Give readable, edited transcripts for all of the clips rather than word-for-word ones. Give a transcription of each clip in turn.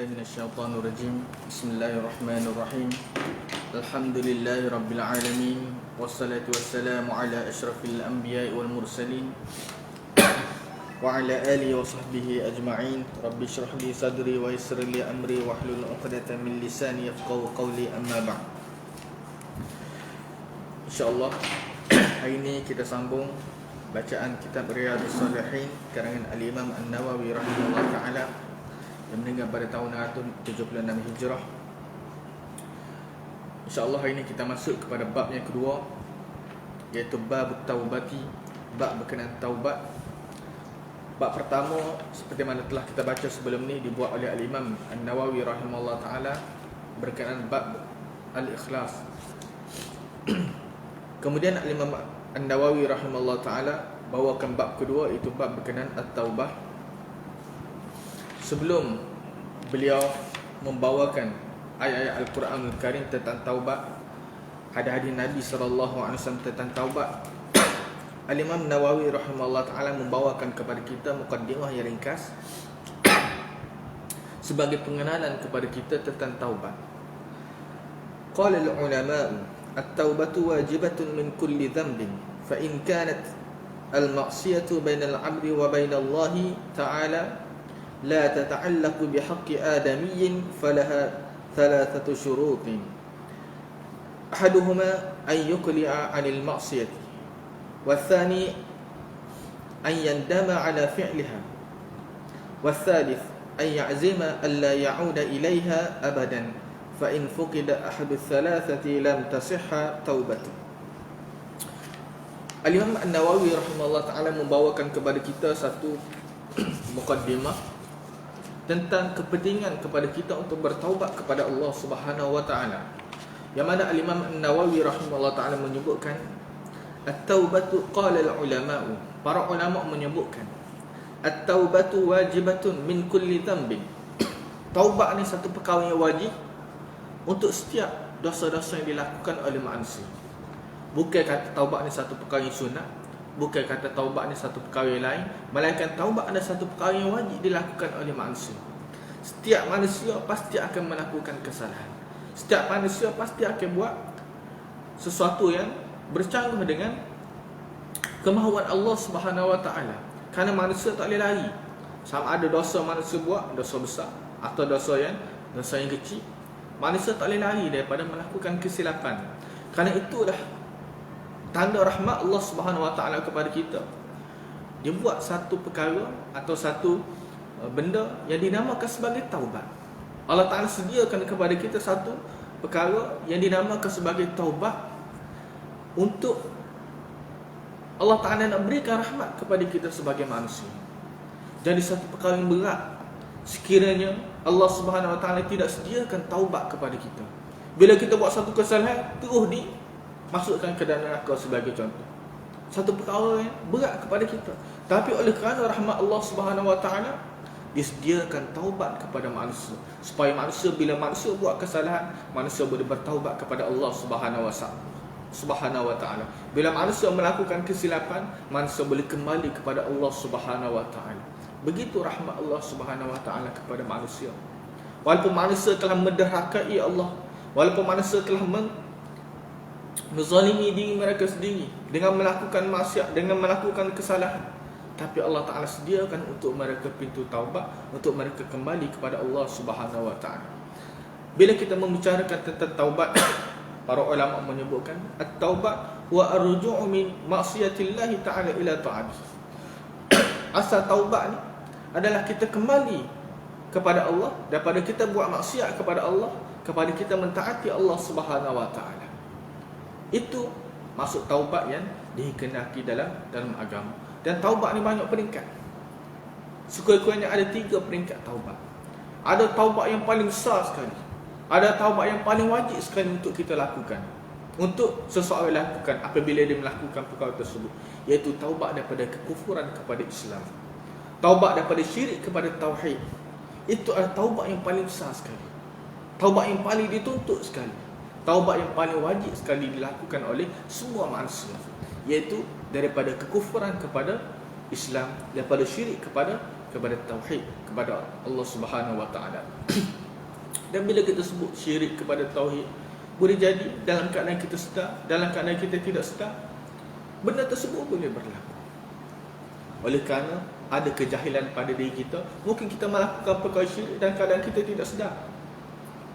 بالله من الشيطان الرجيم. بسم الله الرحمن الرحيم. الحمد لله رب العالمين، والصلاة والسلام على أشرف الأنبياء والمرسلين وعلى آله وصحبه أجمعين. رب اشرح لي صدري ويسر لي أمري واحلل عقدة من لساني يفقهوا قولي. أما بعد، InsyaAllah hari ini kita sambung bacaan kitab Riyadhus Shalihin karangan Al-Imam An-Nawawi rahimahullah ta'ala yang meninggal pada tahun 76 Hijrah. InsyaAllah hari ini kita masuk kepada bab yang kedua, iaitu bab taubati, bab berkenaan taubat. Bab pertama seperti mana telah kita baca sebelum ni dibuat oleh Al-Imam An-Nawawi rahimahullah ta'ala berkenaan bab al-ikhlas. Kemudian Al-Imam An-Nawawi rahimahullah ta'ala bawakan bab kedua, iaitu bab berkenaan at-taubah. Sebelum beliau membawakan ayat-ayat Al-Quran Al-Karim tentang taubat, hadis-hadis Nabi SAW tentang taubat, Al-Imam Nawawi rahimahullah ta'ala membawakan kepada kita muqaddimah yang ringkas sebagai pengenalan kepada kita tentang taubat. Qala al-ulama'u at-taubatu wajibatun min kulli dhanbin fa in kanat al-ma'siyatu bainal 'abdi wa bainallahi ta'ala la tata'allaqu bihaqqi adamiyyin falaha thalathatu shurutin. Ahaduhuma an yuqli'a 'anil ma'siyati wathani an yandama 'ala fi'liha wathalith an ya'zima an la ya'uda ilayha abadan fa in fuqida ahadu thalathati lam tasihha taubatu. Al-Imam An-Nawawi rahimahullah ta'ala membawakan kepada kita satu muqaddimah tentang kepentingan kepada kita untuk bertaubat kepada Allah Subhanahu wa ta'ala, yang mana Al-Imam An-Nawawi rahimahullah ta'ala menyebutkan at-taubatu, qala al-ulama'u, para ulama menyebutkan at-taubatu wajibatun min kulli dhanbin. Taubat ni satu perkara yang wajib untuk setiap dosa-dosa yang dilakukan oleh manusia. Bukan kata taubat ni satu perkara yang sunat, bukan kata taubat ni satu perkara yang lain, melainkan taubat adalah satu perkara yang wajib dilakukan oleh manusia. Setiap manusia pasti akan melakukan kesalahan. Setiap manusia pasti akan buat sesuatu yang bercanggah dengan kemahuan Allah Subhanahu wa ta'ala. Kerana manusia tak boleh lari. Sama ada dosa manusia buat, dosa besar, atau dosa yang kecil, manusia tak boleh lari daripada melakukan kesilapan. Kerana itulah tanda rahmat Allah Subhanahu wa ta'ala kepada kita. Dia buat satu perkara atau satu benda yang dinamakan sebagai taubat. Allah Ta'ala sediakan kepada kita satu perkara yang dinamakan sebagai taubat untuk Allah Ta'ala nak berikan rahmat kepada kita sebagai manusia. Jadi satu perkara yang berat sekiranya Allah Subhanahu wa ta'ala tidak sediakan taubat kepada kita. Bila kita buat satu kesalahan, terus dimasukkan ke dalam neraka sebagai contoh. Satu perkara yang berat kepada kita. Tapi oleh kerana rahmat Allah Subhanahu wa ta'ala, disediakan taubat kepada manusia, supaya manusia, bila manusia buat kesalahan, manusia boleh bertaubat kepada Allah Subhanahu wa ta'ala. Bila manusia melakukan kesilapan, manusia boleh kembali kepada Allah Subhanahu wa ta'ala. Begitu rahmat Allah Subhanahu wa ta'ala kepada manusia. Walaupun manusia telah menderhakai Allah, walaupun manusia telah menzalimi diri mereka sendiri dengan melakukan maksiat, dengan melakukan kesalahan, tapi Allah Ta'ala sediakan untuk mereka pintu taubat, untuk mereka kembali kepada Allah Subhanahu wa ta'ala. Bila kita membicarakan tentang taubat, para ulama menyebutkan at-taubat wa ar-ruju' min ma'siyatillahi ta'ala ila ta'ati. Asal taubat ni adalah kita kembali kepada Allah daripada kita buat maksiat kepada Allah, kepada kita mentaati Allah Subhanahu wa ta'ala. Itu maksud taubat yang dikehendaki dalam agama. Dan taubat ni banyak peringkat. Sekurang-kurangnya ada 3 peringkat taubat. Ada taubat yang paling besar sekali, ada taubat yang paling wajib sekali untuk kita lakukan, untuk seseorang lakukan apabila dia melakukan perkara tersebut, iaitu taubat daripada kekufuran kepada Islam, taubat daripada syirik kepada tauhid. Itu adalah taubat yang paling besar sekali, taubat yang paling dituntut sekali, taubat yang paling wajib sekali dilakukan oleh semua manusia, iaitu daripada kekufuran kepada Islam, daripada syirik kepada kepada tauhid kepada Allah Subhanahu wa taala. Dan bila kita sebut syirik kepada tauhid, boleh jadi dalam keadaan kita sedar, dalam keadaan kita tidak sedar, benda tersebut boleh berlaku. Oleh kerana ada kejahilan pada diri kita, mungkin kita melakukan perkara syirik dalam keadaan kita tidak sedar.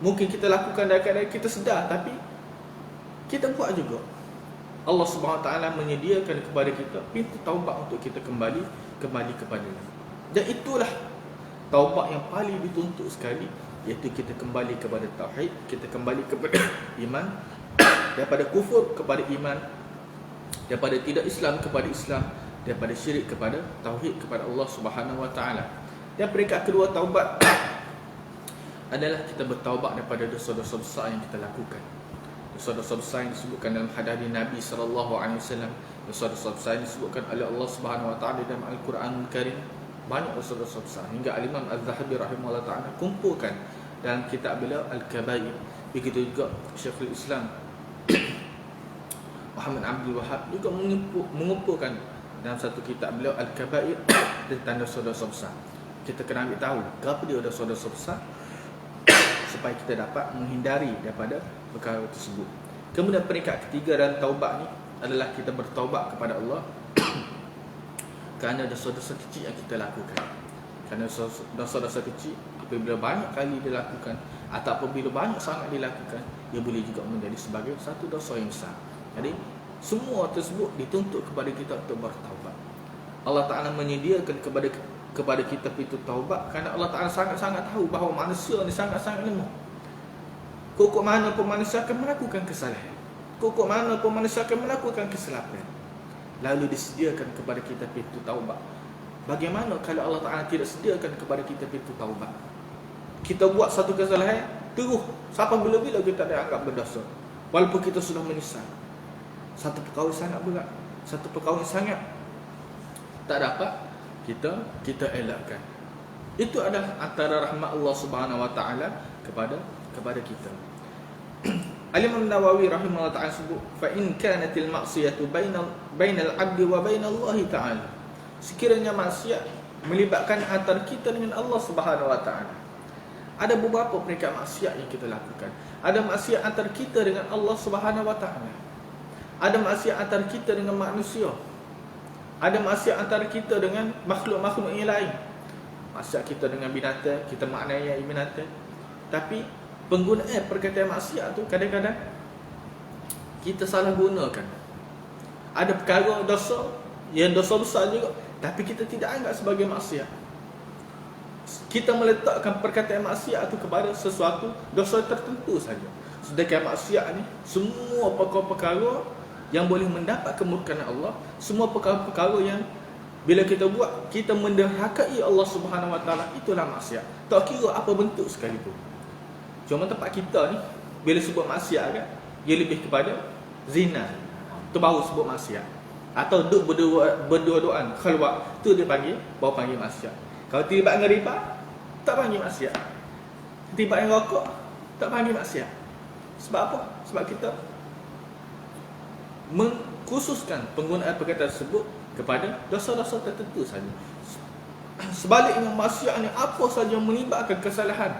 Mungkin kita lakukan dalam keadaan kita sedar, tapi kita buat juga. Allah Subhanahu Wa Taala menyediakan kepada kita pintu taubat untuk kita kembali kepada-Nya. Dan itulah taubat yang paling dituntut sekali, iaitu kita kembali kepada tauhid, kita kembali kepada iman, daripada kufur kepada iman, daripada tidak Islam kepada Islam, daripada syirik kepada tauhid kepada Allah Subhanahu Wa Taala. Dan peringkat kedua taubat adalah kita bertaubat daripada dosa-dosa besar yang kita lakukan. Dosa-dosa besar yang disebutkan dalam hadis Nabi sallallahu alaihi wasallam, dosa-dosa besar yang disebutkan oleh Allah Subhanahu Wa Taala dalam Al-Quranul Karim. Banyak dosa-dosa besar hingga Al-Imam Az-Zahabi rahimahullah ta'ala kumpulkan dalam kitab beliau Al-Kabair. Begitu juga Syekhul Islam Muhammad Abdul Wahab juga mengumpulkan dalam satu kitab beliau Al-Kabair tentang dosa-dosa besar. Kita kena ambil tahu apa dia dosa-dosa besar supaya kita dapat menghindari daripada perkara tersebut. Kemudian peringkat ketiga dalam taubat ni adalah kita bertaubat kepada Allah kerana dosa-dosa kecil yang kita lakukan. Kerana dosa-dosa kecil apabila banyak kali dilakukan atau apabila banyak sangat dilakukan, ia boleh juga menjadi sebagai satu dosa yang besar. Jadi semua tersebut dituntut kepada kita untuk bertaubat. Allah Ta'ala menyediakan kepada kita pintu taubat kerana Allah Ta'ala sangat-sangat tahu bahawa manusia ni sangat-sangat lemah. Kok mana pun manusia akan melakukan kesalahan, kok mana pun manusia akan melakukan kesilapan. Lalu disediakan kepada kita pintu taubat. Bagaimana kalau Allah Ta'ala tidak sediakan kepada kita pintu taubat? Kita buat satu kesalahan, terus sampai bila-bila kita dianggap berdosa, walaupun kita sudah menyesal. Satu perkara sangat berat, satu perkara sangat tak dapat kita elakkan. Itu adalah antara rahmat Allah Subhanahu Wa Ta'ala kepada kita. Al-Imam Nawawi rahimahullah ta'ala sebut, fa in kanatil ma'siyatu bainal 'abdi wa bainallahi ta'ala. Sekiranya maksiat melibatkan antara kita dengan Allah Subhanahu Wa Ta'ala. Ada beberapa peringkat maksiat yang kita lakukan. Ada maksiat antara kita dengan Allah Subhanahu Wa Ta'ala. Ada maksiat antara kita dengan manusia. Ada maksiat antara kita dengan makhluk-makhluk yang lain. Maksiat kita dengan binatang, kita maknai binatang. Tapi penggunaan perkataan maksiat tu kadang-kadang kita salah gunakan. Ada perkara dosa yang dosa besar juga, tapi kita tidak anggap sebagai maksiat. Kita meletakkan perkataan maksiat tu kepada sesuatu dosa tertentu saja. Sedangkan maksiat ni semua perkara-perkara yang boleh mendapat kemurkaan Allah, semua perkara-perkara yang bila kita buat kita menderhakai Allah Subhanahu Wa Taala, itulah maksiat. Tak kira apa bentuk sekalipun. Cuma tempat kita ni bila sebut maksiat kan, dia lebih kepada zina. Tu baru sebut maksiat. Atau duduk berdua-duaan khalwat, tu dia baru panggil maksiat. Kalau terlibat dengan riba, tak panggil maksiat. Terlibat dengan rokok, tak panggil maksiat. Sebab apa? Sebab kita mengkhususkan penggunaan perkataan tersebut kepada dosa-dosa tertentu saja. Sebaliknya maksiat ni apa saja yang melibatkan kesalahan,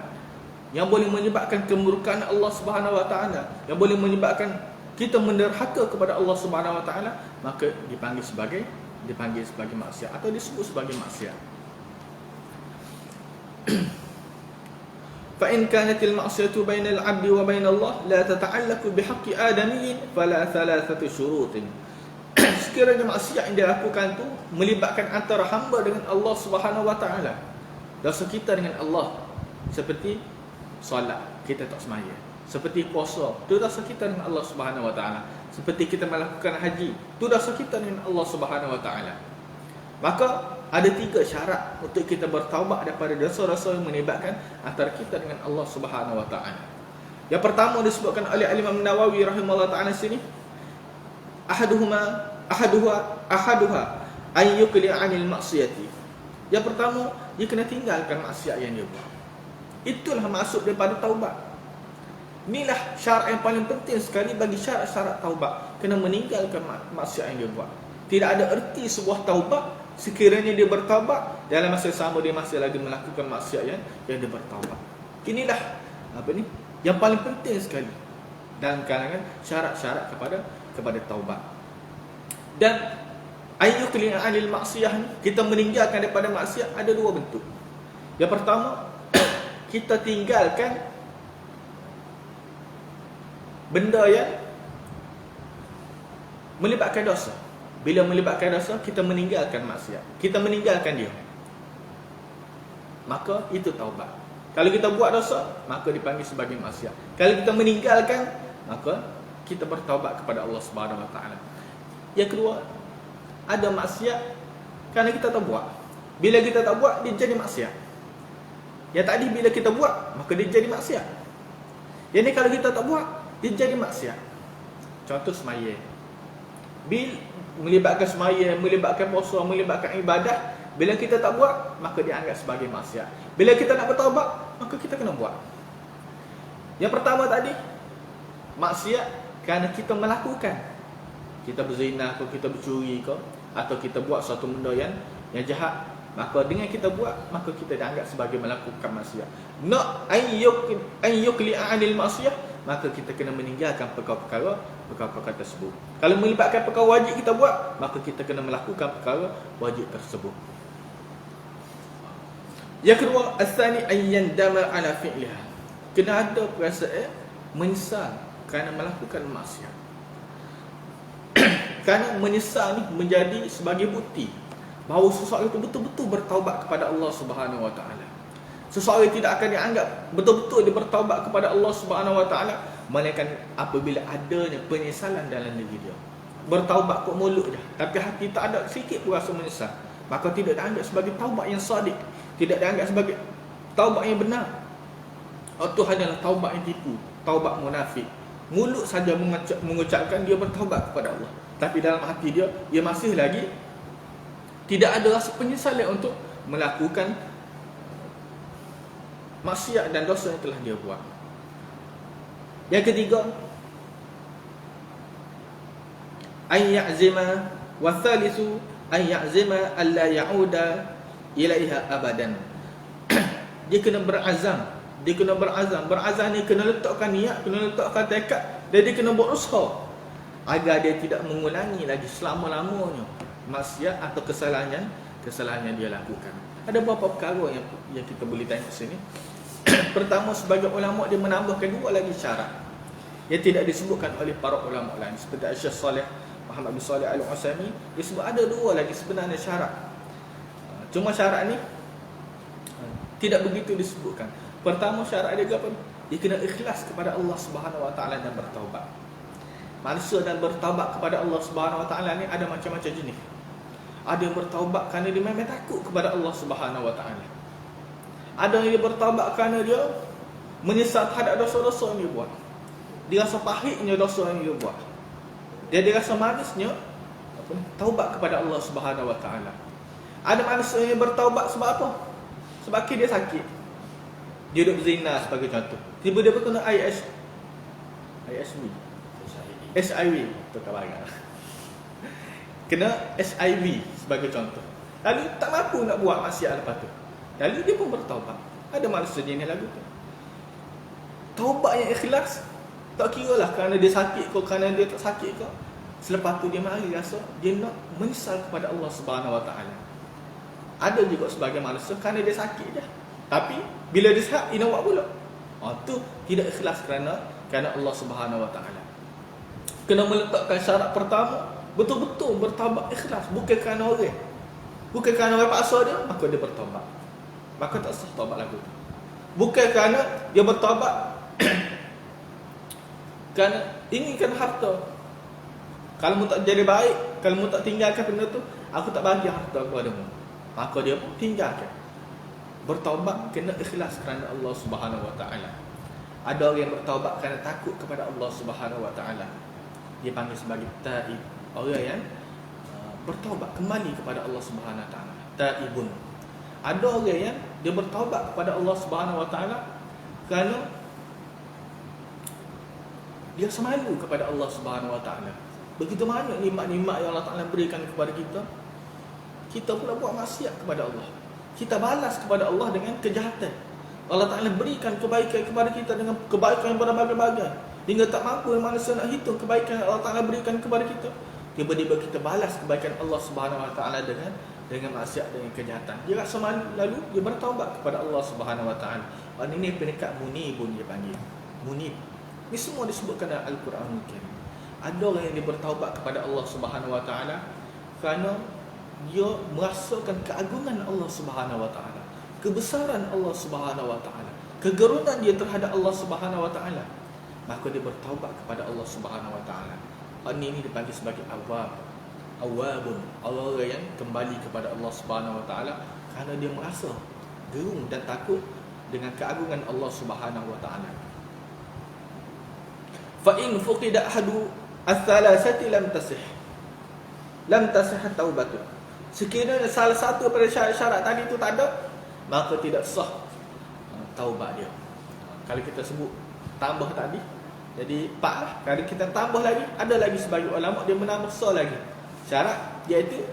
yang boleh menyebabkan kemurkaan Allah Subhanahu Wa Taala, yang boleh menyebabkan kita menderhaka kepada Allah Subhanahu Wa Taala, maka dipanggil sebagai maksiat atau disebut sebagai maksiat. Fa in kanatil ma'siyatu bainal 'abdi wa bainallah la tata'allaqu bihaqqi adamiyyin fala thalathatu syurutin. Sekiranya maksiat yang dilakukan tu melibatkan antara hamba dengan Allah Subhanahu Wa Taala, dosa kita dengan Allah, seperti solat kita tak sembahyang, seperti puasa tu dosa kita dengan Allah Subhanahu Wa Taala, seperti kita melakukan haji tu dosa kita dengan Allah Subhanahu Wa Taala. Maka ada 3 syarat untuk kita bertaubat daripada dosa-dosa yang melibatkan antara kita dengan Allah Subhanahu Wa Taala. Yang pertama disebutkan oleh Imam Nawawi rahimahullah taala sini, ahaduha ay yuqli 'anil maksiyati. Yang pertama, dia kena tinggalkan maksiat yang dia buat. Itulah maksud daripada taubat. Inilah syarat yang paling penting sekali bagi syarat-syarat taubat. Kena meninggalkan maksiat yang dia buat. Tidak ada erti sebuah taubat Sekiranya dia bertaubat, dalam masa yang sama dia masih lagi melakukan maksiat yang dia bertaubat. Inilah yang paling penting sekali dalam kalangan syarat-syarat kepada taubat. Dan ayyukli anil maksiyah ni, kita meninggalkan daripada maksiat ada dua bentuk. Yang pertama, kita tinggalkan benda yang melibatkan dosa. Bila melibatkan dosa, kita meninggalkan maksiat, kita meninggalkan dia, maka itu taubat. Kalau kita buat dosa, maka dipanggil sebagai maksiat. Kalau kita meninggalkan, maka kita bertaubat kepada Allah Subhanahu Wa Taala. Yang kedua, ada maksiat kerana kita tak buat. Bila kita tak buat, dia jadi maksiat. Yang tadi bila kita buat, maka dia jadi maksiat. Yang ni kalau kita tak buat, dia jadi maksiat. Contoh semaya. Bila melibatkan semaya, melibatkan puasa, melibatkan ibadah, bila kita tak buat, maka dia anggap sebagai maksiat. Bila kita nak bertaubat, maka kita kena buat. Yang pertama tadi, maksiat kerana kita melakukan. Kita berzina ke, kita bercuri ke, atau kita buat suatu benda yang jahat, maka dengan kita buat, maka kita dianggap sebagai melakukan maksiat. Nak ayyukli anil maksiyah, maka kita kena meninggalkan perkara-perkara tersebut. Kalau melibatkan perkara wajib kita buat, maka kita kena melakukan perkara wajib tersebut. Yang kedua, asani ayyandama ala fi'liha. Kena ada perasaan menyesal kerana melakukan maksiat. Kerana menyesal ni menjadi sebagai bukti bahawa seseorang itu betul-betul bertaubat kepada Allah Subhanahu Wa Taala. Seseorang tidak akan dianggap betul-betul dia bertaubat kepada Allah Subhanahu Wa Taala melainkan apabila adanya penyesalan dalam diri dia. Bertaubat kok mulut dah, tapi hati tak ada sikit pun rasa menyesal, maka tidak dianggap sebagai taubat yang sadiq, tidak dianggap sebagai taubat yang benar. Itu hanyalah taubat yang tipu, taubat munafik. Mulut saja mengucapkan dia bertaubat kepada Allah, tapi dalam hati dia masih lagi tidak ada rasa penyesalan untuk melakukan maksiat dan dosa yang telah dia buat. Yang ketiga, ayya'zima wa thalithu ayya'zima alla ya'uda ilaiha abadan. Dia kena berazam. Berazam ni kena letakkan niat, kena letakkan tekad, dan dia kena berusaha agar dia tidak mengulangi lagi selama-lamanya maksiat atau kesalahan yang dia lakukan. Ada beberapa perkara yang kita boleh tengok sini. Pertama, sebagai ulama dia menambahkan dua lagi syarat yang tidak disebutkan oleh para ulama lain, seperti Syekh Saleh Muhammad bin Saleh Al-Utsaimin. Dia sebut ada dua lagi sebenarnya syarat. Cuma syarat ni tidak begitu disebutkan. Pertama, syarat dia apa? Dia kena ikhlas kepada Allah Subhanahu Wa Taala dan bertaubat. Manusia dan bertaubat kepada Allah Subhanahu Wa Taala ni ada macam-macam jenis. Ada yang bertaubat kerana dia memang takut kepada Allah Subhanahu Wa Taala. Ada yang bertaubat kerana dia menyesal terhadap dosa-dosa yang dia buat. Dia rasa pahitnya dosa yang dia buat. Dia rasa manisnya taubat kepada Allah Subhanahu Wa Taala. Ada manusia yang bertaubat sebab apa? Sebab dia sakit. Dia duduk berzina sebagai contoh. Tiba-tiba kena HIV. Tu kabarnya. Kena HIV sebagai contoh. Lalu tak mampu nak buat maksiat lepas tu. Lalu dia pun bertaubat. Ada manusia jenis lagu tu. Taubat yang ikhlas, tak kira lah kerana dia sakit ke, kerana dia tak sakit ke. Selepas tu dia mari rasa dia nak menyesal kepada Allah Subhanahu Wa Taala. Ada juga sebagai manusia kerana dia sakit je, tapi bila dia sihat, dia nak buat pula. Tu tidak ikhlas kerana Allah Subhanahu Wa Taala. Kena meletakkan syarat pertama, betul-betul bertaubat ikhlas, bukan kerana orang. Bukan kerana orang paksa dia, maka dia bertaubat. Maka tak sah taubat lagu tu. Bukan kerana dia bertaubat kerana inginkan harta. Kalau mu tak jadi baik, kalau mu tak tinggalkan benda tu, aku tak bagi harta kepadamu, maka dia pun tinggalkan. Bertaubat kena ikhlas kerana Allah Subhanahu Wa Taala. Ada orang yang bertaubat kerana takut kepada Allah Subhanahu Wa Taala, dia panggil sebagai taib. Orang yang bertaubat kembali kepada Allah Subhanahu Wa Taala, taibun. Ada orang yang dia bertaubat kepada Allah Subhanahu Wa Taala kerana dia semalu kepada Allah Subhanahu Wa Taala. Begitu banyak nikmat-nikmat yang Allah Taala berikan kepada kita, kita pula buat maksiat kepada Allah. Kita balas kepada Allah dengan kejahatan. Allah Ta'ala berikan kebaikan kepada kita dengan kebaikan yang berbagai-bagai, hingga tak mampu manusia nak hitung kebaikan yang Allah Ta'ala berikan kepada kita. Tiba-tiba kita balas kebaikan Allah Subhanahu Wa Ta'ala dengan maksiat, dengan kejahatan. Dia rasa malu, lalu dia bertaubat kepada Allah Subhanahu Wa Ta'ala. Ini peringkat munibun dia panggil. Munib. Ini semua disebutkan dalam Al-Quran Karim. Ada orang yang dia bertaubat kepada Allah Subhanahu Wa Ta'ala kerana dia merasakan keagungan Allah Subhanahu Wa Ta'ala, kebesaran Allah Subhanahu Wa Ta'ala, kegerunan dia terhadap Allah Subhanahu Wa Ta'ala. Maka dia bertaubat kepada Allah Subhanahu Wa Ta'ala. Ini dipanggil sebagai awabun, orang yang kembali kepada Allah Subhanahu Wa Ta'ala kerana dia merasa gerung dan takut dengan keagungan Allah Subhanahu Wa Ta'ala. Fa in fuqida ahadu ats-thalathati lam tasih taubatu. Sekiranya salah satu daripada syarat-syarat tadi itu tak ada, maka tidak sah taubat dia. Kalau kita sebut tambah tadi, jadi 4 lah. Kalau kita tambah lagi, ada lagi sebagai ulama dia menambah lagi syarat, iaitu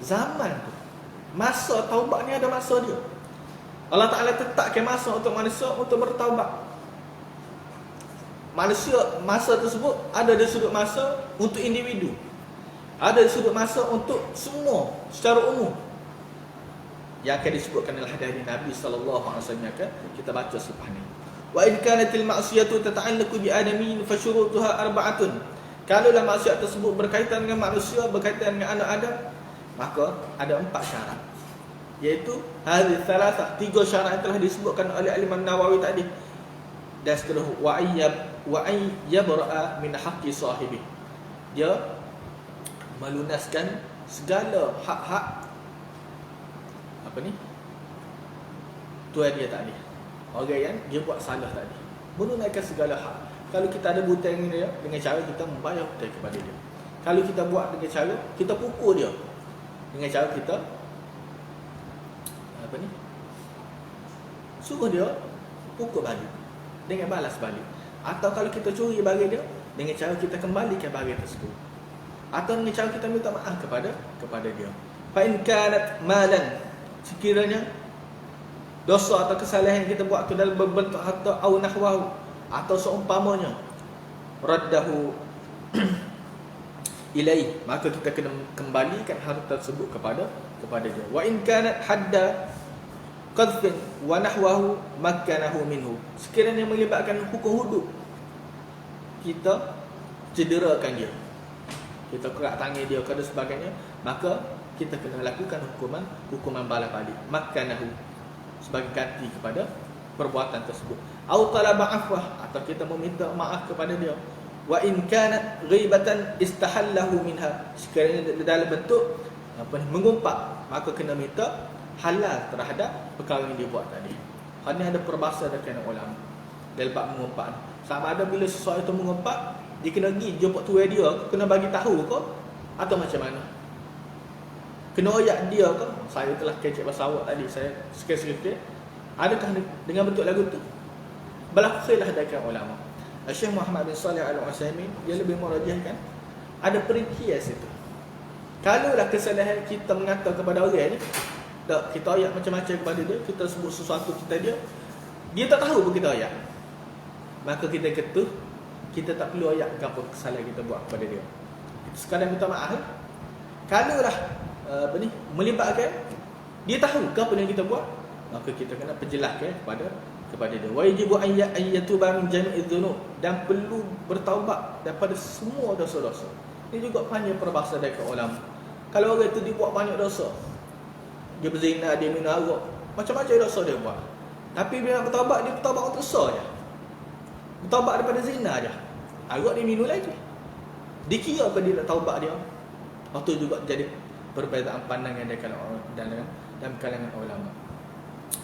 zaman tu. Masa taubat ni ada masa dia. Allah Ta'ala tetapkan masa untuk manusia untuk bertaubat. Manusia, masa tersebut ada di sudut masa untuk individu, ada di sudut masa untuk semua secara umum, yang akan disebutkan dalam hadis Nabi SAW yang akan kita baca selepas ni. Wa in kanatil ma'siyatu tata'allaqu bi adamin fa syurutuha arba'atun. Kalaulah maksiat tersebut berkaitan dengan manusia, berkaitan dengan anak Adam, maka ada 4 syarat, iaitu hadis salasah, 3 syarat yang telah disebutkan oleh Imam Nawawi tadi. Dan seterusnya wa ayyabra min haqqi sahibi, dia melunaskan segala hak-hak tuan dia tadi, orang yang dia buat salah tadi, menunaikan segala hak. Kalau kita ada hutang dengan dia, dengan cara kita membayar hutang kepada dia. Kalau kita buat dengan cara kita pukul dia, dengan cara kita suruh dia pukul balik dengan balas balik. Atau kalau kita curi barang dia, dengan cara kita kembalikan barang tersebut. Atau dengan cara kita minta maaf kepada dia. Fa in kanat malan, sekiranya dosa atau kesalahan yang kita buat itu dalam berbentuk harta au nahwahu, atau seumpamanya, raddahu ilaih, maka kita kena kembalikan harta tersebut kepada dia. Wa in kanat hadda qadfin wa nahwahu makkanahu minhu, sekiranya melibatkan hukum hudud, kita cederakan dia, kita kerak tangan dia dan sebagainya, maka kita kena lakukan hukuman balas balik, makkanahu, sebagai ganti kepada perbuatan tersebut. Au talaba afwah, atau kita meminta maaf kepada dia. Wa in kanat ghibatan istahallahu minha, sekiranya dalam bentuk mengumpat, maka kena minta halal terhadap perkara yang dia buat tadi. Hal ni ada peribahasa dekat ulama dalam bab mengumpat. Sama ada bila sesuatu itu mengumpat, dia kena pergi jumpa tu dia, kena bagi tahu ke, atau macam mana? Kena oyak dia ke? Saya telah kecek bahasa awak tadi, saya sikit-sikit. Adakah dengan bentuk lagu tu? Berlaku khilaf dekat ulama. Syekh Muhammad bin Shalih Al-Utsaimin dia lebih merajihkan ada perikias itu. Kalaulah kesalahan kita mengata kepada orang ni, tak, kita ayat macam-macam kepada dia, kita sebut sesuatu kita dia tak tahu pun kita ayat, maka kita kata kita tak perlu ayat apa kesalahan kita buat kepada dia, kita sekadar minta maaf. Kalaulah melibatkan dia tahu apa yang kita buat, maka kita kena perjelaskan kepada dia. Wajibu an yatuba min jami'i dzunub, dan perlu bertaubat daripada semua dosa-dosa. Ini juga panjang peribahasa dari ulama. Kalau orang itu dia buat banyak dosa, dia berzina, dia minum arak, macam-macam dosa dia buat, tapi bila bertaubat, dia bertaubat untuk dosa je, bertaubat daripada zina je, arak dia minum lagi, dikira apa dia nak taubat dia. Waktu juga jadi perbezaan pandangan dalam kalangan ulama.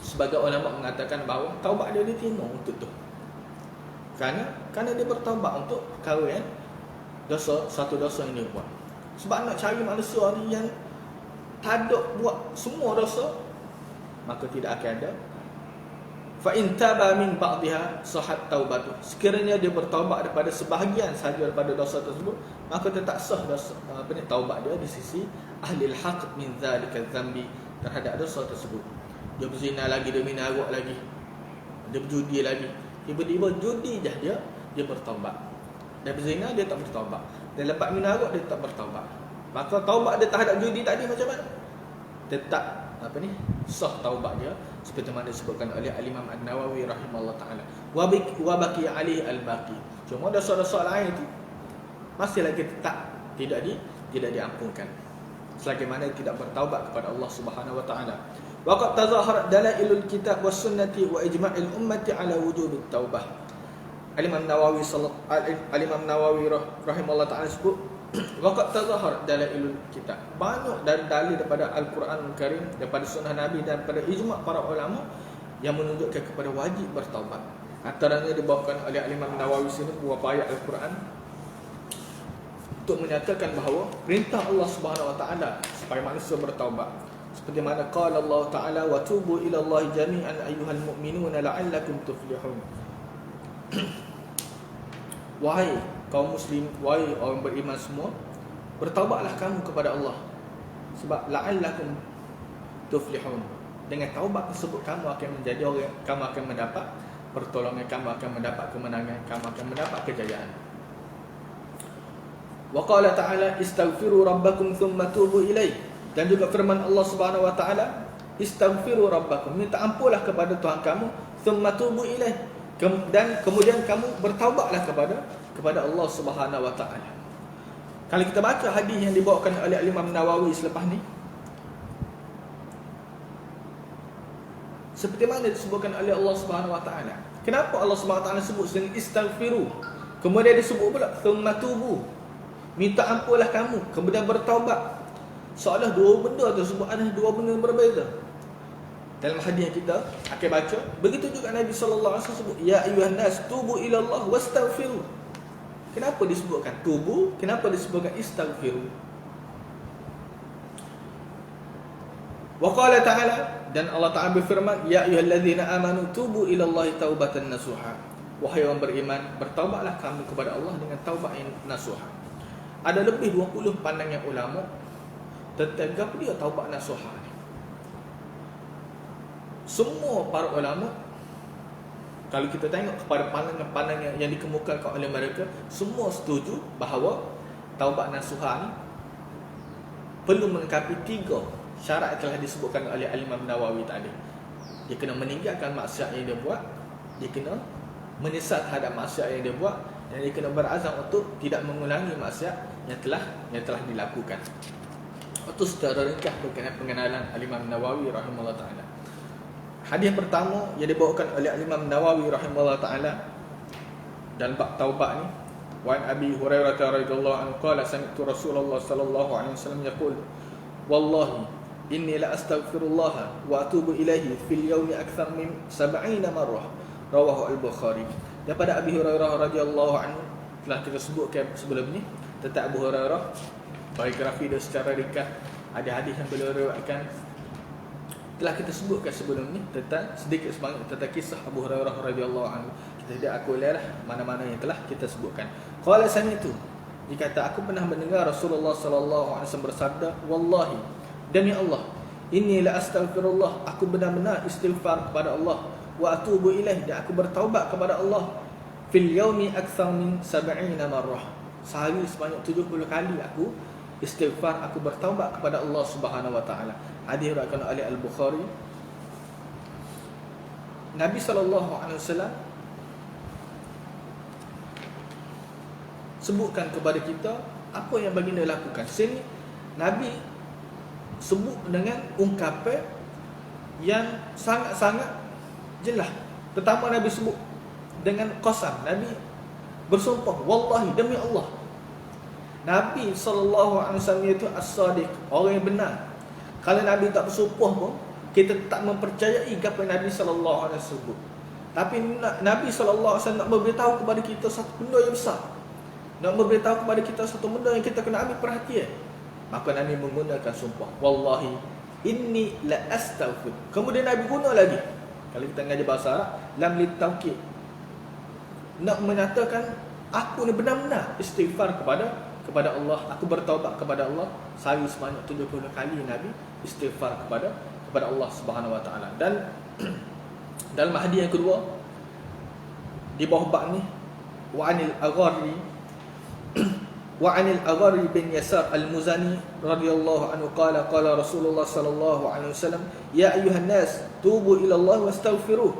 Sebagai ulama mengatakan bahawa taubat dia diterima untuk tu, kerana dia bertaubat untuk perkara yang dosa, satu dosa yang dia buat. Sebab nak cari manusia ni yang tak ada buat semua dosa, maka tidak akan ada fa in taba min ba'dha sahhat taubatu. Sekiranya dia bertaubat daripada sebahagian sahaja daripada dosa tersebut, maka tetap sah dosa taubat dia di sisi ahli al-haq min zalika dzambi, terhadap dosa tersebut. Dia berzina lagi, dia minum arak lagi, dia berjudi lagi. Tiba-tiba judi dah dia bertaubat. Dia berzina, dia tak bertaubat. Dia lepas minum arak, dia tak bertaubat. Maka taubat dia terhadap judi tadi macam mana? Tetap sah taubat dia, seperti mana disebutkan oleh Al-Imam An-Nawawi rahimahullah ta'ala. Wa baqi alaihi al-baqi. Cuma dosa-dosa lain itu masih lagi tetap tidak diampunkan, selagi mana tidak bertaubat kepada Allah Subhanahu wa taala. Wa qad tazaharat dalailul kitab was sunnati wa ijma'il ummati ala wujubit taubah. Al-Imam Nawawi rahimahullah ta'ala sebut, wa qad tazaharat dalailul kitab. Banyak dari dalil daripada Al-Quran Al-Karim, daripada sunnah Nabi dan daripada ijma' para ulama yang menunjukkan kepada wajib bertaubat. Antaranya dibawakan oleh Al-Imam Nawawi sini beberapa ayat Al-Quran untuk menyatakan bahawa perintah Allah Subhanahu wa taala supaya manusia bertaubat. Seperti mana qala Allah taala wa tubu ila Allah jami'an ayyuhal mu'minuna la'allakum tuflihun. Wahai kaum muslim, wahai orang beriman semua, bertaubatlah kamu kepada Allah, sebab la'allakum tuflihun. Dengan taubat tersebut kamu akan menjadi orang, kamu akan mendapat pertolongan, kamu akan mendapat kemenangan, kamu akan mendapat kejayaan. Wa qala ta'ala istaghfiru rabbakum thumma tubu ilaih. Dan juga firman Allah Subhanahu wa taala, istaghfiru rabbakum, minta ampunlah kepada Tuhan kamu, thumma tubu ilaih, dan kemudian kamu bertaubatlah kepada Allah Subhanahu wa taala. Kalau kita baca hadis yang dibawakan oleh Imam Nawawi selepas ni, seperti mana disebutkan oleh Allah Subhanahu wa taala. Kenapa Allah Subhanahu wa taala sebut dengan istaghfiru, kemudian disebut pula thumma tubu, minta ampunlah kamu, kemudian bertaubat? Seolah dua benda tersebut adalah dua benda berbeza. Dalam hadis yang kita akan baca, begitu juga Nabi sallallahu alaihi wasallam sebut, ya ayyuhan nas tubu ila Allah wastaghfiru. Kenapa disebutkan tubu? Kenapa disebutkan istaghfiru? Wa qala ta'ala, dan Allah Ta'ala berfirman, ya ayyuhallazina amanu tubu ila Allah taubatan nasuha. Wahai orang beriman, bertaubatlah kamu kepada Allah dengan taubat yang nasuha. Ada lebih 20 pandangan ulama tentang apa dia taubat nasuha ni. Semua para ulama, kalau kita tengok kepada pandangan-pandangan yang dikemukakan oleh mereka, semua setuju bahawa taubat nasuha ni perlu melengkapi 3 syarat yang telah disebutkan oleh Al-Imam Nawawi tadi. Dia kena meninggalkan maksiat yang dia buat, dia kena menyesal terhadap maksiat yang dia buat, dan dia kena berazam untuk tidak mengulangi maksiat yang telah dilakukan. Itu secara ringkas berkenaan pengenalan Al-Imam Nawawi rahimahullah ta'ala. Hadis pertama yang dibawakan oleh Al-Imam Nawawi rahimahullah ta'ala dalam bab taubat ni, wa an Abi Hurairah radhiyallahu anhu qala sami'tu Rasulullah sallallahu alaihi wasallam yaqul wallahi inni la astaghfirullah wa atubu ilaihi fil yawmi akthar min 70 marrah, rawahu al-Bukhari. Daripada Abi Hurairah radhiyallahu anhu, telah kita sebutkan sebelum ni tentang Abu Hurairah, biografi dia secara ringkas, ada hadis yang beliau riwayatkan, telah kita sebutkan sebelum ni tentang sedikit sebanyak tentang kisah Abu Hurairah radhiyallahu anhu. Kita tidak aku lihatlah mana-mana yang telah kita sebutkan. Qala sami'tu, dikata aku pernah mendengar Rasulullah sallallahu alaihi wasallam bersabda, wallahi, demi Allah, inni la astaghfirullah, aku benar-benar istighfar kepada Allah, wa atubu ilaih, dan aku bertaubat kepada Allah, fil yaumi akthar min 70 marrah, sehari sebanyak 70 kali aku istighfar, aku bertaubat kepada Allah Subhanahu wa taala. Hadis diriwayatkan oleh Al-Bukhari. Nabi sallallahu alaihi wasallam sebutkan kepada kita apa yang baginda lakukan. Sini Nabi sebut dengan ungkapan yang sangat-sangat jelas. Pertama Nabi sebut dengan qasam. Nabi bersumpah, wallahi, demi Allah. Nabi sallallahu alaihi wasallam itu as-sadiq, orang yang benar. Kalau Nabi tak bersumpah pun, kita tak mempercayai apa yang Nabi sallallahu alaihi wasallam sebut. Tapi Nabi sallallahu alaihi wasallam nak memberitahu kepada kita satu benda yang besar, nak memberitahu kepada kita satu benda yang kita kena ambil perhatian. Maka Nabi menggunakan sumpah, wallahi inni la astaghfir. Kemudian Nabi guna lagi Kalau kita ngaji bahasa Arab, lam litaukid, nak menyatakan aku ni benar-benar istighfar kepada Allah, aku bertaubat kepada Allah. Sehari sebanyak 70 kali Nabi istighfar kepada Allah Subhanahu Wa Taala. Dan dalam hadis yang kedua di bawah bab ni, wa anil Agharri bin Yasar al-Muzani radhiyallahu anhu qala Rasulullah sallallahu alaihi wasallam, ya ayuhan nas tubu ila Allah wastaghfiruh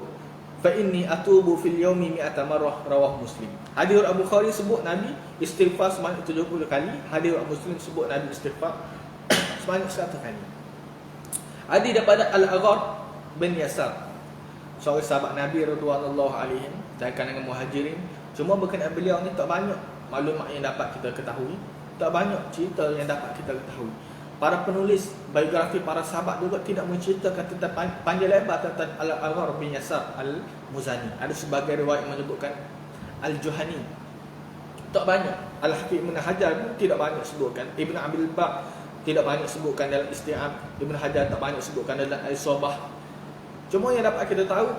fa inni atubu fil yaumi 100 marrah, rawah Muslim. Hadis Abu Bukhari sebut Nabi istighfar sebanyak 70 kali, hadis Muslim sebut Nabi istighfar sebanyak 100 kali. Hadis daripada Al-Agharr bin Yasar, seorang sahabat Nabi radhiyallahu alaihi dari kalangan Muhajirin. Cuma berkenaan beliau ni tak banyak maklumat yang dapat kita ketahui, tak banyak cerita yang dapat kita ketahui. Para penulis biografi para sahabat juga tidak menceritakan tentang panjang lebar tentang Al-Agharr bin Yasar al-Muzani. Ada sebagai riwayat menyebutkan Al-Juhani, tak banyak. Al-Hafiz Ibn Hajar pun tidak banyak sebutkan. Ibn Abil Bab tidak banyak sebutkan dalam Isti'ab. Ibn Hajar tak banyak sebutkan dalam Al-Sobah. Cuma yang dapat kita tahu,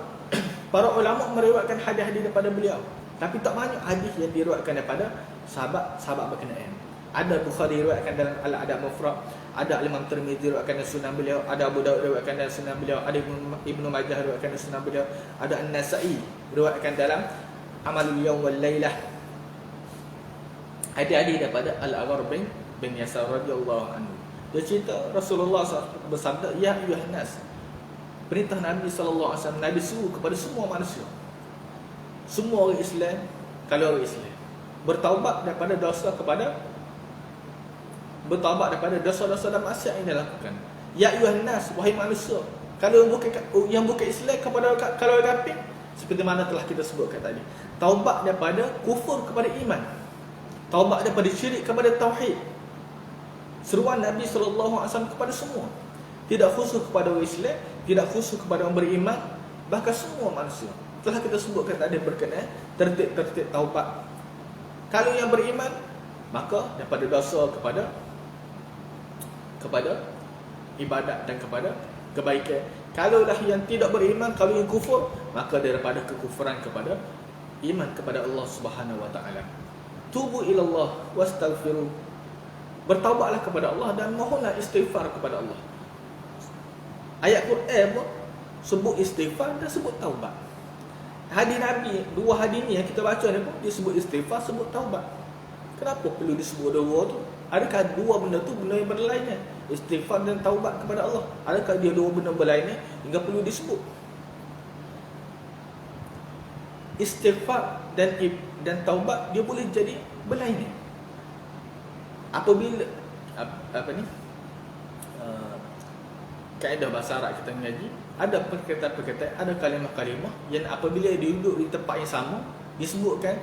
para ulama meriwayatkan hadis-hadis daripada beliau, tapi tak banyak hadis yang diriwayatkan daripada sahabat berkenaan. Ada Bukhari riwayatkan dalam Al-Adab Mufrad, ada Imam Tirmizi riwayatkan dalam Sunan beliau, ada Abu Daud riwayatkan dalam Sunan beliau, ada Ibnu Majah riwayatkan dalam Sunan beliau, ada An-Nasa'i riwayatkan dalam Amalul Yawm wal Lailah. Hadis-hadis daripada Al-Agharr bin Yasar radhiyallahu anhu. Dia cerita Rasulullah SAW bersabda, ya ayuhan nas. Perintah Nabi sallallahu alaihi wasallam, Nabi suruh kepada semua manusia, semua orang Islam, kalau orang Islam bertaubat daripada dosa-dosa dan maksiat yang dia lakukan. Ya ayuhan nas, wahai manusia, kalau yang bukan Islam kepada kalau kafir, seperti mana telah kita sebutkan tadi. Taubat daripada kufur kepada iman, taubat daripada syirik kepada tauhid. Seruan Nabi sallallahu alaihi wasallam kepada semua, tidak khusus kepada orang Islam, tidak khusus kepada orang beriman, bahkan semua manusia. Telah kita sebutkan tadi berkenaan tertib taubat. Kalau yang beriman, maka daripada dosa kepada ibadat dan kepada kebaikan. Kalaulah yang tidak beriman, kalau yang kufur, maka daripada kekufuran kepada iman kepada Allah Subhanahu Wa Taala. Tubu ilallah wastaghfiru. Bertaubatlah kepada Allah dan mohonlah istighfar kepada Allah. Ayat Quran pun sebut istighfar dan sebut taubat. Hadis Nabi, dua hadis ni yang kita baca ni pun disebut istighfar, sebut taubat. Kenapa perlu disebut dua tu? Adakah dua benda tu benda yang berlainan? Istighfar dan taubat kepada Allah, adakah dia dua benda berlainan hingga perlu disebut? Istighfar dan taubat dia boleh jadi berlainan apabila kaedah bahasa Arab kita mengaji, ada perkataan-perkataan, ada kalimah-kalimah yang apabila dia duduk di tempat yang sama disebutkan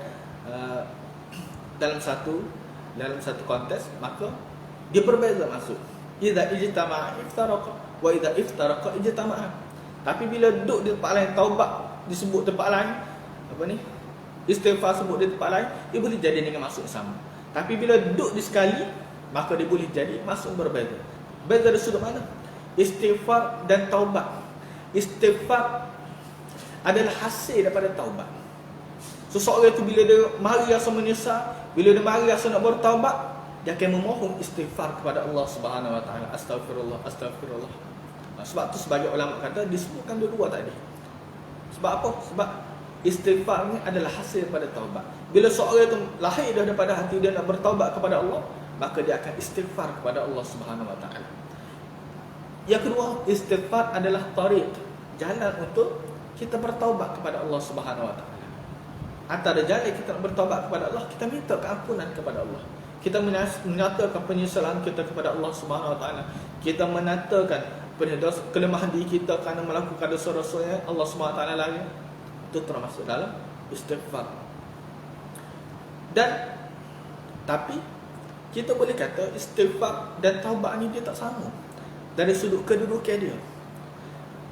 dalam satu konteks, maka dia berbeza maksud. Idza ijtama'a iftaraqa wa idza iftaraqa ijtama'a. Tapi bila duduk di tempat lain, taubat disebut tempat lain, istighfar sebut di tempat lain, dia boleh jadi dengan maksud sama. Tapi bila duduk di sekali, maka dia boleh jadi maksud berbeza. Beza dari sudut mana? Istighfar dan taubat. Istighfar adalah hasil daripada taubat. Seseorang itu bila dia mari rasa menyesal, bila dia mari rasa nak bertaubat, dia akan memohon istighfar kepada Allah Subhanahu Wa Taala. Astagfirullah, astagfirullah. Sebab tu sebagai ulama kata disebutkan dua tadi. Sebab apa? Sebab istighfar ni adalah hasil daripada taubat. Bila seorang itu lahir daripada hati dia nak bertaubat kepada Allah, maka dia akan istighfar kepada Allah Subhanahu Wa Taala. Yang kedua, istighfar adalah tariq, jalan untuk kita bertaubat kepada Allah Subhanahu Wa Taala. Antara jalan kita nak bertaubat kepada Allah, kita minta keampunan kepada Allah. Kita menyatakan penyesalan kita kepada Allah Subhanahu Wa Taala. Kita menyatakan kelemahan diri kita kerana melakukan dosa-dosa yang Allah Subhanahu Wa Taala larang. Itu termasuk dalam istighfar. Tapi kita boleh kata istighfar dan taubat ni dia tak sama dari sudut kedudukan dia.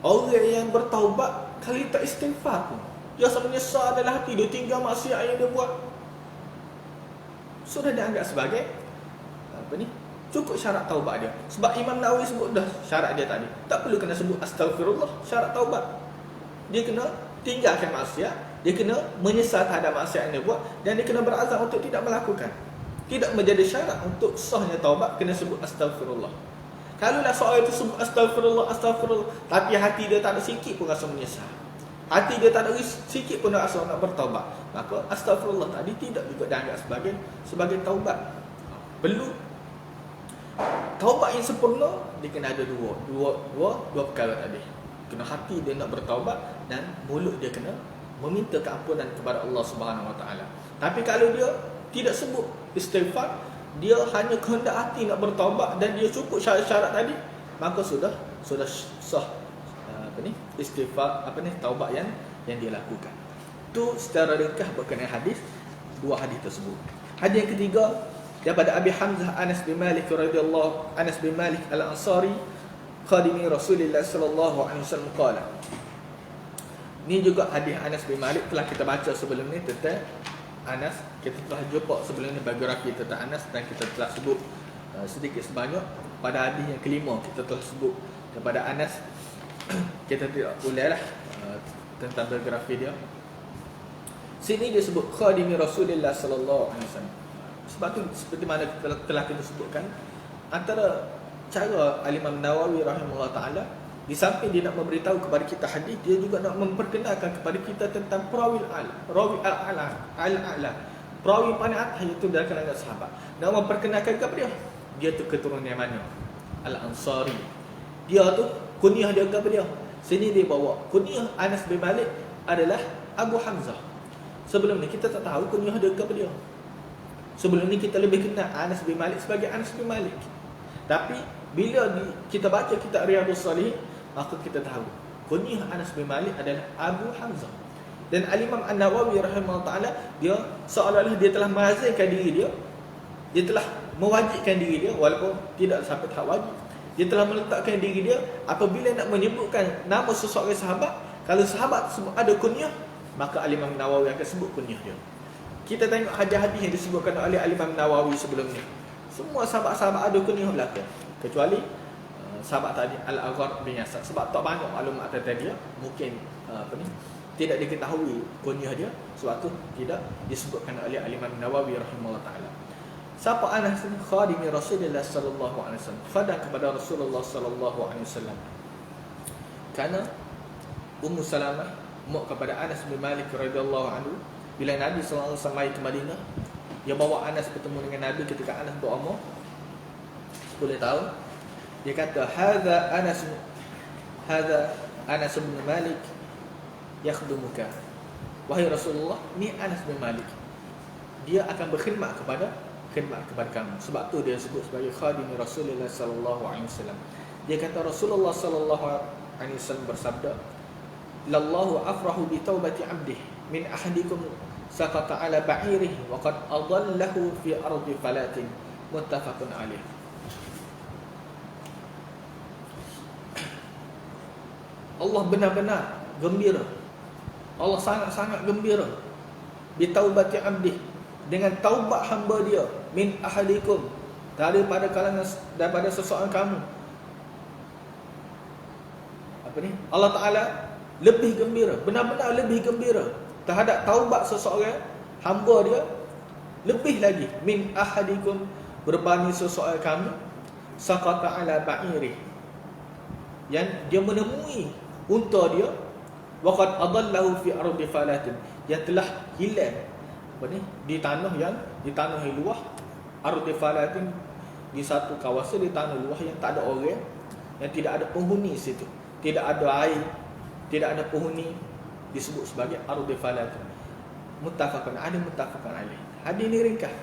Orang yang bertaubat kalau tak istighfar pun, dia rasa menyesal dalam hati, dia tinggal maksiat yang dia buat, sudah dianggap sebagai cukup syarat taubat dia. Sebab Imam Nawawi sebut dah syarat dia tadi, tak perlu kena sebut astagfirullah, syarat taubat. dia kena tinggalkan maksiat, dia kena menyesal terhadap maksiat yang dia buat, dan dia kena berazam untuk tidak melakukan. Tidak menjadi syarat untuk sahnya taubat kena sebut astagfirullah. Kalau lah seorang itu sebut astagfirullah, tapi hati dia tak ada sikit pun rasa menyesal, hati dia tak ada sikit pun rasa nak bertaubat, maka astagfirullah tadi tidak juga dianggap sebagai taubat. Perlu taubat yang sempurna, dia kena ada dua perkara tadi. Kena hati dia nak bertaubat, dan mulut dia kena meminta keampunan kepada Allah Subhanahu Wa Taala. Tapi kalau dia tidak sebut istighfar, dia hanya kehendak hati nak bertaubat dan dia cukup syarat-syarat tadi, maka sudah sah istighfar taubat yang dia lakukan. Itu secara ringkas berkenaan dua hadis tersebut. Hadis yang ketiga daripada Abi Hamzah Anas bin Malik radhiyallahu Anas bin Malik Al-Ansari khadimi Rasulullah sallallahu alaihi wasallam qala. Ini juga hadis Anas bin Malik, telah kita baca sebelum ni tentang Anas. Kita telah jumpa sebelum ni biografi tentang Anas, dan kita telah sebut sedikit sebanyak pada hadis yang kelima kita telah sebut kepada Anas. Kita tidak ulailah tentang biografi dia. Sini dia sebut khadimi Rasulullah sallallahu alaihi wasallam. Sebab tu seperti mana telah kita sebutkan, antara cara Al-Imam Nawawi rahimahullah taala, di samping dia nak memberitahu kepada kita hadis, dia juga nak memperkenalkan kepada kita tentang perawi al-a'la, perawi paling atas, iaitu dari kalangan sahabat. Nak memperkenalkan kepada dia tu keturunan yang mana? Al-Ansari. Dia tu kunyah dia kepada dia. Sini dia bawa kunyah Anas bin Malik adalah Abu Hamzah. Sebelum ni kita tak tahu kunyah dia kepada dia. Sebelum ni kita lebih kenal Anas bin Malik sebagai Anas bin Malik. Tapi bila kita baca kitab Riyadhus Shalihin, maka kita tahu kunyah Anas bin Malik adalah Abu Hamzah. Dan Al-Imam An-Nawawi rahimahullah taala, dia seolah-olah dia telah mengazinkan diri dia, dia telah mewajibkan diri dia, walaupun tidak sampai tahap wajib. Dia telah meletakkan diri dia apabila nak menyebutkan nama seseorang sahabat, kalau sahabat tersebut ada kunyah, maka Al-Imam Nawawi akan sebut kunyah dia. Kita tengok hadis-hadis yang disebutkan oleh Al-Imam Nawawi sebelum ni, semua sahabat-sahabat ada kunyah belaka, kecuali sahabat tadi Al-Aghar bin Yasar. Sebab tak banyak maklumat tentang dia, mungkin tidak diketahui kunyah dia, sebab tu tidak disebutkan oleh Al-Imam Nawawi rahimahullah taala. Siapa Anas ni? Khadimi Rasulullah sallallahu alaihi wasallam, khadan kepada Rasulullah sallallahu alaihi wasallam. Kerana Ummu Salamah mak kepada Anas bin Malik radhiyallahu anhu, bila Nabi sallallahu alaihi wasallam mai ke Madinah, dia bawa Anas bertemu dengan Nabi ketika Anas berumur 10 tahun. Dia kata, hadza Anas bin Malik yakhdumuka. Wahai Rasulullah, ni Anas bin Malik, dia akan berkhidmat kepada kamu. Sebab tu dia sebut sebagai khadim Rasulullah sallallahu alaihi wasallam. Dia kata Rasulullah sallallahu alaihi wasallam bersabda, lallahu afrahu bi taubati 'abdihi min ahadikum saqata ala ba'irihi wa qad adallahu fi ardi falatin, muttafaqun alaih. Allah benar-benar gembira, Allah sangat-sangat gembira bi taubati 'abdihi, dengan taubat hamba dia, min ahadikum, daripada seseorang kamu. Allah Ta'ala lebih gembira, benar-benar lebih gembira terhadap taubat seseorang hamba dia, lebih lagi min ahadikum, berbanding seseorang kamu saqata ala ba'iri, yang dia menemui unta dia, waqad adallahu fi ardi falatin, yang telah hilang di tanah yang luah, ardi falatin, di satu kawasan di tanah luah yang tak ada orang, yang tidak ada penghuni situ, tidak ada air, tidak ada penghuni, disebut sebagai ardi falatin. Muttafaqun alaih. Hadis ini ringkas.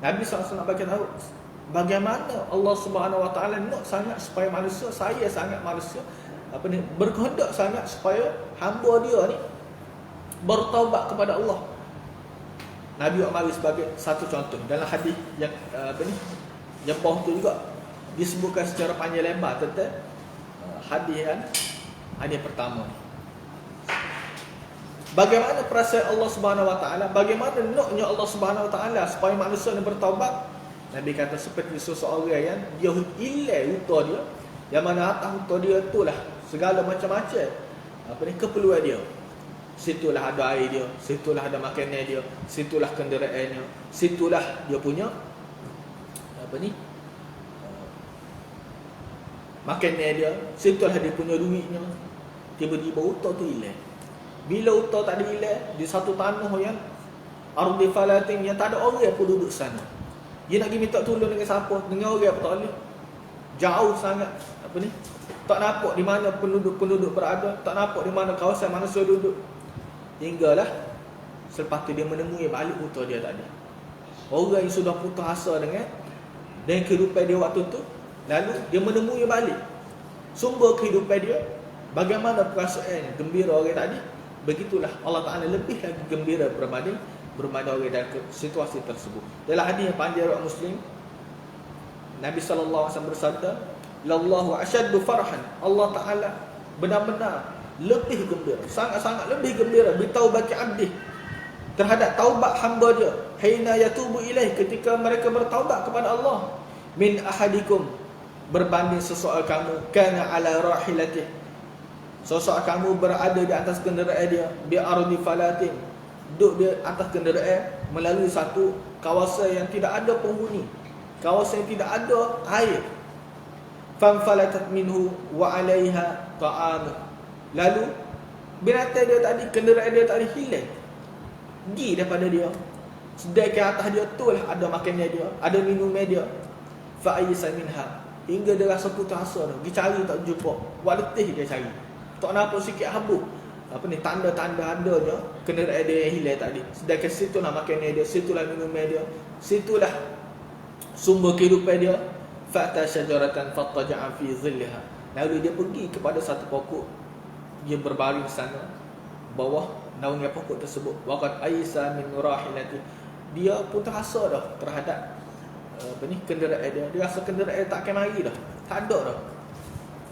Nabi SAW bagi tahu bagaimana Allah Subhanahu Wa Taala nak sangat supaya manusia, saya sangat manusia berkehendak sangat supaya hamba dia ni bertaubat kepada Allah. Nabi Muhammad sebagai satu contoh dalam hadis yang yang bawah tu juga disebutkan secara panjang lebar tentang hadis pertama ni. Bagaimana perasaan Allah Subhanahu Wa Taala, bagaimana naknya Allah Subhanahu Wa Taala supaya manusia ni bertaubat. Nabi kata seperti seseorang yang dia hilang unta dia, yang mana atas unta dia itulah segala macam-macam keperluan dia. Situlah ada air dia, situlah ada makanan dia, situlah kenderaannya, situlah dia punya makanan dia, situlah dia punya duitnya. Tiba-tiba utang tu hilang. Bila utang tak ada hilang, di satu tanah yang ardi falatin, yang tak ada orang pun duduk sana. Dia nak pergi minta tolong dengan siapa? Dengan orang pun tak boleh. Jauh sangat tak nampak di mana penduduk berada, tak nampak di mana kawasan manusia duduk. Hinggalah selepas tu dia menemui balik utang dia tadi. Orang yang sudah putus asa dengan kehidupan dia waktu tu, lalu dia menemui balik sumber kehidupan dia. Bagaimana perasaan gembira orang tadi, begitulah Allah Ta'ala lebih lagi gembira berbanding orang dalam situasi tersebut. Dalam hadis yang panjang riwayat Muslim, Nabi SAW bersabda, "Lallahu asyaddu farhan." Allah Ta'ala benar-benar lebih gembira, sangat-sangat lebih gembira bitaubati abdi, terhadap taubat hamba dia, hina yatubu ilaih, ketika mereka bertaubat kepada Allah, min ahadikum, berbanding seseorang kamu, kana ala rahilatih, seseorang kamu berada di atas kenderaan dia, bi ardi falatin, duduk di atas kenderaan melalui satu kawasan yang tidak ada penghuni, kawasan yang tidak ada air. Fanfalatat minhu wa 'alaiha ta'am. Lalu binatang dia tadi, kenderaan dia tadi hilang, pergi daripada dia. Sedangkan atas dia tu lah ada makanan dia, ada minum dia. Fa aysa minha, hingga dia rasa putus asa dah. Dia cari tak jumpa, buat letih dia cari. Tak nampak sikit habuk. Tanda-tanda adanya kenderaan dia yang hilang tadi. Sedangkan situlah makanan dia, situlah minum dia, situlah sumber kehidupan dia. Fa'ta syajaratan fattaja'a fi zilliha. Lalu dia pergi kepada satu pokok, dia berbaring sana bawah naungan pokok tersebut. Waqad aisa min rahilati, dia putus asa dah terhadap kenderaan dia. Dia rasa kenderaan tak akan mari dah, tak ada dah.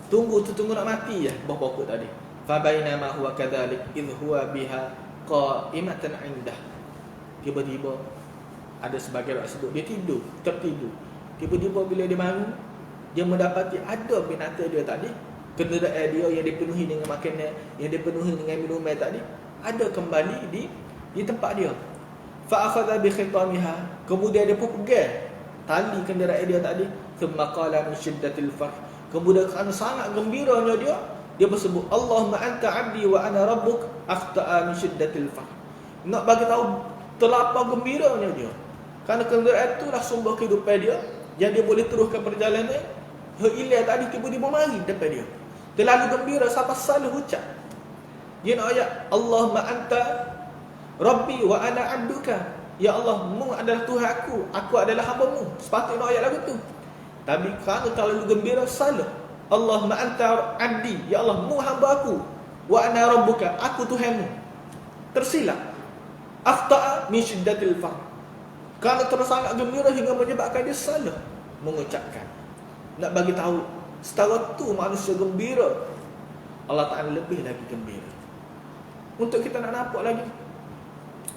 Tunggu nak mati je bawah pokok tadi. Fa bainama huwa kadzalik idh huwa biha qa'imatan 'indah. Tiba-tiba ada sebagian orang sebut dia tertidur. Tiba-tiba bila dia bangun, dia mendapati ada binatang dia tadi, kenderaan dia yang dipenuhi dengan makanan, yang dipenuhi dengan minuman tadi, ada kembali di tempat dia. Fa akhadha bi khitamiha, kemudian dia pun pegang tali kenderaan dia tadi. Thumma qala min shiddatil farh, kemudian kerana sangat gembiranya dia bersebut, Allahumma anta 'abdi wa ana rabbuk, akhta'a min shiddatil farh. Nak bagi tahu terlapar gembiranya dia, kerana kenderaan itulah sumber kehidupan dia, yang dia boleh teruskan perjalanan. Hilang tadi tiba-tiba mari depan dia, terlalu gembira sampai salah ucap. Dia nak ayat, Allahumma anta rabbi wa ana 'abduka, ya Allah, mu adalah Tuhanku, aku adalah hamba-Mu. Sepatutnya nak ayat lagu tu. Tapi kerana terlalu gembira salah. Allahumma anta 'abdi, ya Allah, mu hamba aku, wa ana rabbuka, aku Tuhanmu. Tersilap. Akhta'a min shiddatil farh, kerana tersangat gembira hingga menyebabkan dia salah mengucapkan. Nak bagi tahu setara tu manusia gembira, Allah Ta'ala lebih lagi gembira. Untuk kita nak nampak lagi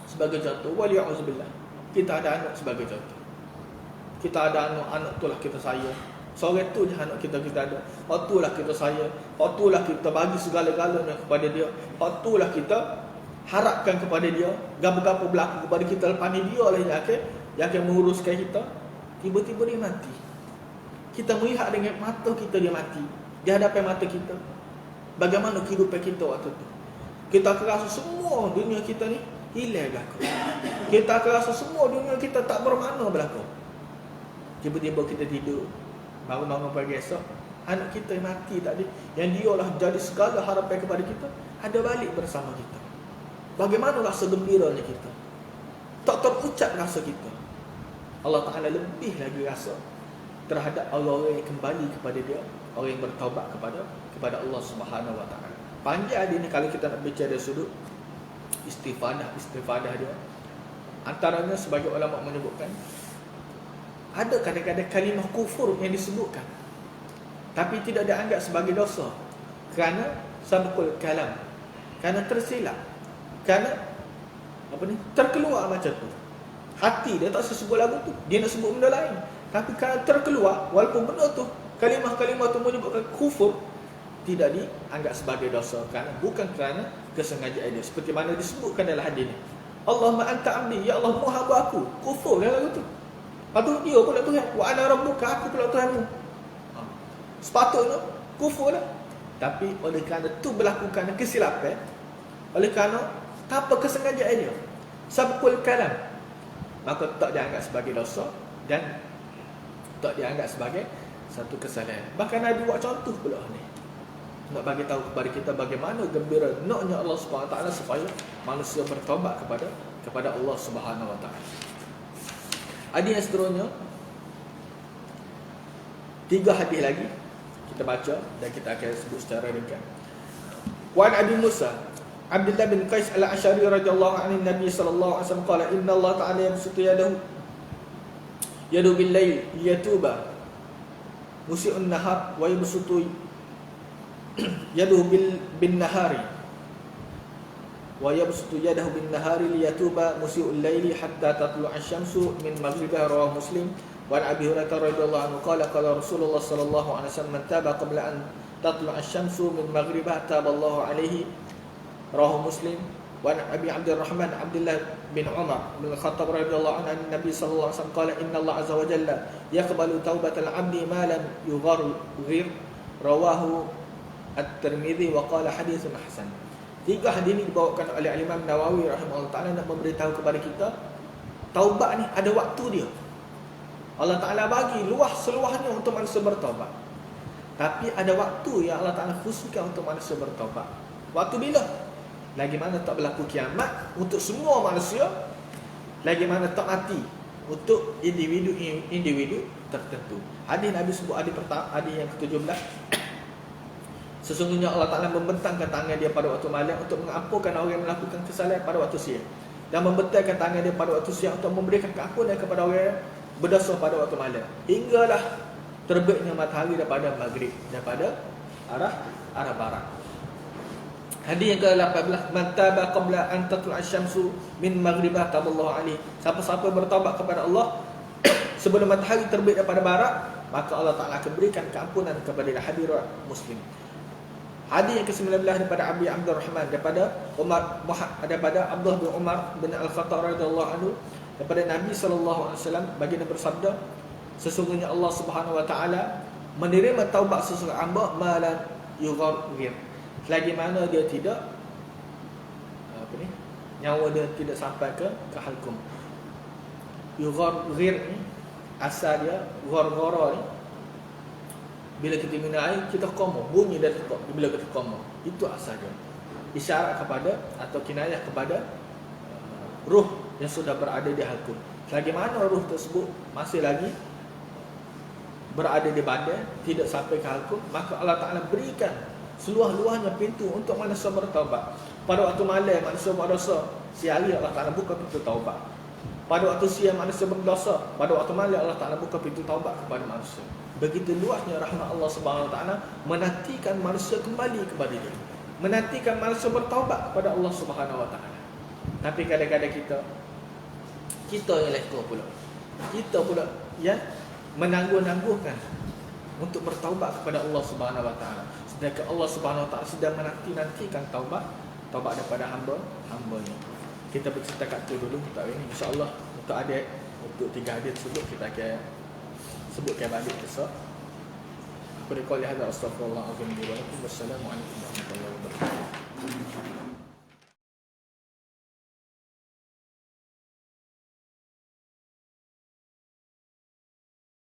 sebagai contoh, waliya'udzubillah, kita ada anak sebagai contoh. Kita ada anak tu lah kita sayang. Seorang tu je anak kita ada. Hak tu lah kita sayang. Hak tu lah kita bagi segala-galanya kepada dia. Hak tu lah kita harapkan kepada dia. Gapo-gapo berlaku kepada kita lepas ni, dia lah yang akan menguruskan kita. Tiba-tiba dia mati. Kita melihat dengan mata kita dia mati di hadapan mata kita. Bagaimana kehidupan kita waktu tu? Kita akan rasa semua dunia kita ni hilang belaka. Kita akan rasa semua dunia kita tak bermakna belaka. Tiba-tiba kita tidur, bangun-bangun pagi esok, anak kita yang mati tadi, yang dia lah jadi segala harapan kepada kita, ada balik bersama kita. Bagaimana rasa gembiranya kita? Tak terucap rasa kita. Allah Ta'ala lebih lagi rasa terhadap orang yang kembali kepada dia, orang yang bertaubat kepada Allah Subhanahu Wa Ta'ala. Panjang dia ni kalau kita nak bicara dari sudut istifadah dia. Antaranya sebagai ulama menyebutkan, ada kadang-kadang kalimah kufur yang disebutkan tapi tidak dianggap sebagai dosa kerana sabqul kalam, kerana tersilap, kerana terkeluar macam tu. Hati dia tak sebut lagu tu, dia nak sebut benda lain, tapi kerana terkeluar, walaupun benda tu, kalimah-kalimah tu menyebutkan kufur, tidak dianggap sebagai dosa, kerana bukan kerana kesengajaan dia. Seperti mana disebutkan dalam hadis ni. Allahumma anta abdi, ya Allah mu hamba aku. Kufur dalam lagu tu. Aduh dia pula Tuhan. Wa ana rabbuka, aku pula Tuhanmu. Sepatutnya kufur dah. Tapi oleh kerana tu berlakukan kesilapan, oleh kerana tanpa kesengajaan dia, sabqul kalam, maka tak dianggap sebagai dosa dan tak dianggap sebagai satu kesalahan. Bahkan Nabi buat contoh pula ni, nak bagi tahu kepada kita bagaimana gembira naknya Allah Subhanahu Wa Taala supaya manusia bertaubat kepada Allah Subhanahu Wa Taala. Hadis yang seterusnya, 3 hadis lagi kita baca dan kita akan sebut secara ringkas. Wa an Abi Musa Abdullah bin Qais al-Asy'ari radhiyallahu anhu Nabi sallallahu alaihi wasallam qala inna Allah ta'ala yabsutu yadu bil layl liyatuba musii'un nahar wa yabsutu yadahu bin nahari wa yabsutu yadahu bin nahari liyatuba musii'ul layli hatta tatlu'a asy-syamsu min maghribiha rawahu Muslim. Wa an Abi Hurairah radhiyallahu anhu qala qala Rasulullah sallallahu alaihi wasallam man taba qabla an tatlu'a asy-syamsu min maghribiha taballahu alaihi rawahu Muslim. Wa an Abi Abdurrahman Abdullah bin Umar bin Khattab radhiyallahu anhu Nabi sallallahu alaihi wasallam qala inna Allah azza wa jalla yaqbalu taubatal 'abdi ma lam yughargir rawahu At-Tirmidzi wa qala haditsun hasan. 3 hadis ini dibawakan oleh Imam Nawawi rahimahullah taala nak memberitahu kepada kita taubat ni ada waktu dia. Allah Ta'ala bagi luas seluasnya untuk manusia bertaubat. Tapi ada waktu yang Allah Ta'ala khususkan untuk manusia bertaubat. Waktu bila? Lagi mana tak berlaku kiamat untuk semua manusia, lagi mana tak mati untuk individu tertentu. Hadis Nabi sebut hadis pertama, hadis yang ke-17. Sesungguhnya Allah Ta'ala membentangkan tangan dia pada waktu malam untuk mengampunkan orang yang melakukan kesalahan pada waktu siang, dan membentangkan tangan dia pada waktu siang untuk memberikan keampunan kepada orang yang berdosa pada waktu malam, hinggalah terbitnya matahari daripada maghrib, daripada arah barat. Hadis yang ke-18, man taba qabla an tatlu'a asy-syamsu min maghribah taballahu alaihi. Siapa-siapa bertaubat kepada Allah sebelum matahari terbit daripada barat, maka Allah Ta'ala akan berikan keampunan kepada dia. Hadis Muslim. Hadis yang ke-19 daripada Abi Abdurrahman daripada Abdullah bin Umar bin Al-Khattab radhiyallahu anhu daripada Nabi sallallahu alaihi wasallam, baginda bersabda, sesungguhnya Allah Subhanahu wa taala menerima taubat seseorang hamba malam yughargir, selagi mana dia tidak nyawa dia tidak sampai ke halqum. Yughargir ni asal dia ghargara ni, bila kita minum air kita qoma, bunyi dari tekak bila kita qoma, itu asal dia, isyarat kepada atau kinayah kepada ruh yang sudah berada di halqum. Selagi mana ruh tersebut masih lagi berada di badan, tidak sampai ke halqum, maka Allah Ta'ala berikan seluas-luasnya pintu untuk manusia bertaubat. Pada waktu malam manusia berdosa, siang Allah Ta'ala buka pintu taubat. Pada waktu siang manusia berdosa, pada waktu malam Allah Ta'ala buka pintu taubat kepada manusia. Begitu luasnya rahmat Allah Subhanahu Wa Ta'ala menantikan manusia kembali kepada dia, menantikan manusia bertaubat kepada Allah Subhanahu Wa Ta'ala. Tapi kadang-kadang kita yang lekor pula, kita pula yang menangguh-nangguhkan untuk bertaubat kepada Allah Subhanahu Wa Ta'ala, sedangkan Allah Subhanahu Wa Ta'ala sedang menanti-nantikan taubat daripada hamba-hambanya. Kita bercerita kat tu dulu untuk hari ini. InsyaAllah untuk 3 hadis tersebut kita akan sebutkan balik besok. Aku diqali hadza astaghfirullah azim wa lakum. Wassalamualaikum warahmatullahi wabarakatuh.